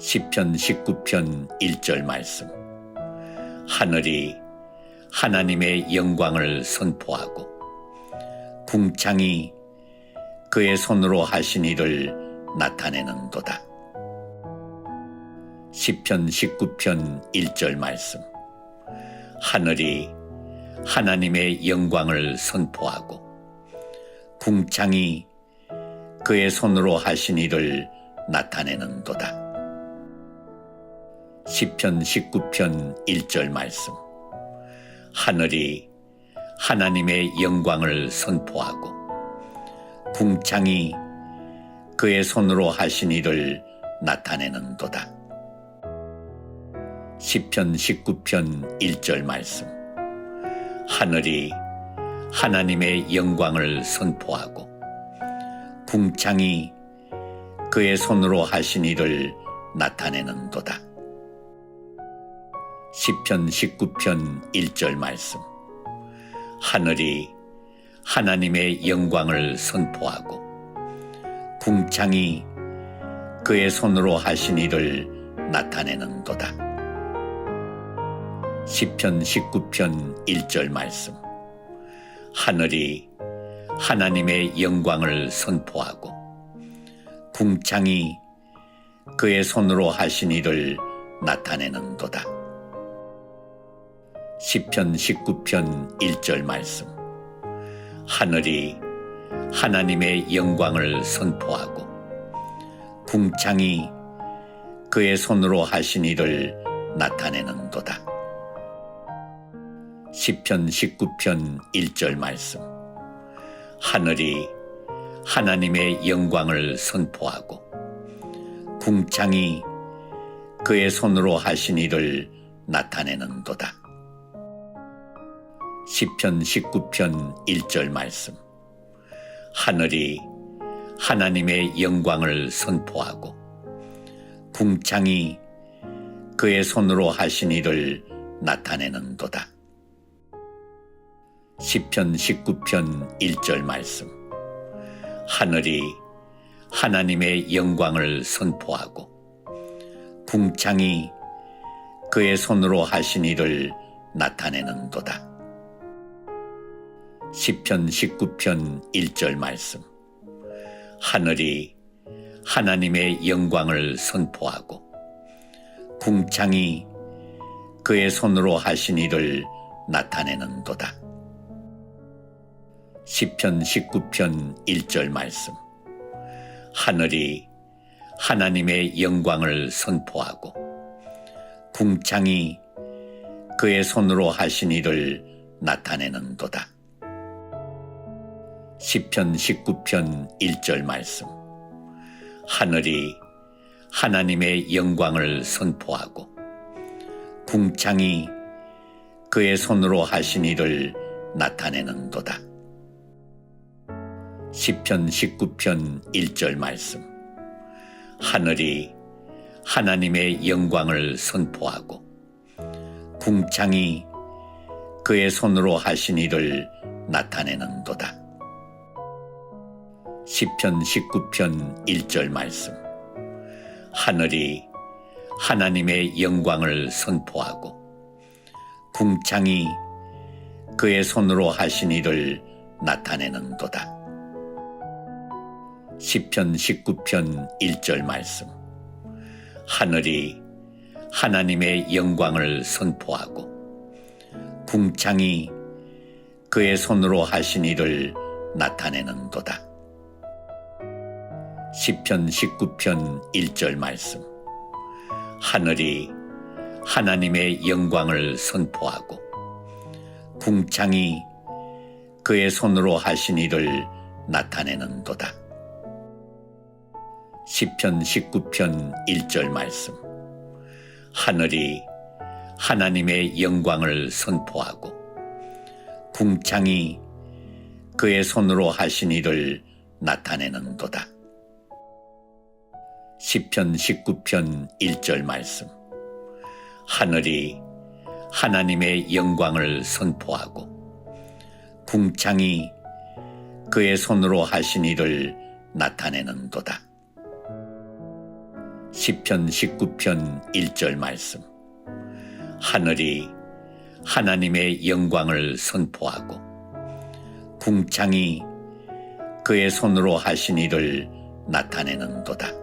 시편 19편 1절 말씀. 하늘이 하나님의 영광을 선포하고 궁창이 그의 손으로 하신 일을 나타내는도다. 시편 19편 1절 말씀. 하늘이 하나님의 영광을 선포하고 궁창이 그의 손으로 하신 일을 나타내는도다. 시편 19편 1절 말씀. 하늘이 하나님의 영광을 선포하고 궁창이 그의 손으로 하신 일을 나타내는도다. 시편 19편 1절 말씀. 하늘이 하나님의 영광을 선포하고 궁창이 그의 손으로 하신 일을 나타내는도다. 시편 19편 1절 말씀. 하늘이 하나님의 영광을 선포하고 궁창이 그의 손으로 하신 일을 나타내는도다. 시편 19편 1절 말씀. 하늘이 하나님의 영광을 선포하고 궁창이 그의 손으로 하신 일을 나타내는도다. 시편 19편 1절 말씀. 하늘이 하나님의 영광을 선포하고 궁창이 그의 손으로 하신 일을 나타내는도다. 시편 19편 1절 말씀. 하늘이 하나님의 영광을 선포하고 궁창이 그의 손으로 하신 일을 나타내는도다. 시편 19편 1절 말씀. 하늘이 하나님의 영광을 선포하고 궁창이 그의 손으로 하신 일을 나타내는도다. 시편 19편 1절 말씀. 하늘이 하나님의 영광을 선포하고 궁창이 그의 손으로 하신 일을 나타내는도다. 시편 19편 1절 말씀. 하늘이 하나님의 영광을 선포하고 궁창이 그의 손으로 하신 일을 나타내는도다. 시편 19편 1절 말씀. 하늘이 하나님의 영광을 선포하고 궁창이 그의 손으로 하신 일을 나타내는도다. 시편 19편 1절 말씀. 하늘이 하나님의 영광을 선포하고 궁창이 그의 손으로 하신 일을 나타내는도다. 시편 19편 1절 말씀. 하늘이 하나님의 영광을 선포하고 궁창이 그의 손으로 하신 일을 나타내는도다. 시편 19편 1절 말씀. 하늘이 하나님의 영광을 선포하고 궁창이 그의 손으로 하신 일을 나타내는도다. 시편 19편 1절 말씀. 하늘이 하나님의 영광을 선포하고 궁창이 그의 손으로 하신 일을 나타내는도다. 시편 19편 1절 말씀. 하늘이 하나님의 영광을 선포하고 궁창이 그의 손으로 하신 일을 나타내는도다. 시편 19편 1절 말씀. 하늘이 하나님의 영광을 선포하고 궁창이 그의 손으로 하신 일을 나타내는도다. 시편 19편 1절 말씀. 하늘이 하나님의 영광을 선포하고 궁창이 그의 손으로 하신 일을 나타내는도다. 시편 19편 1절 말씀. 하늘이 하나님의 영광을 선포하고 궁창이 그의 손으로 하신 일을 나타내는도다.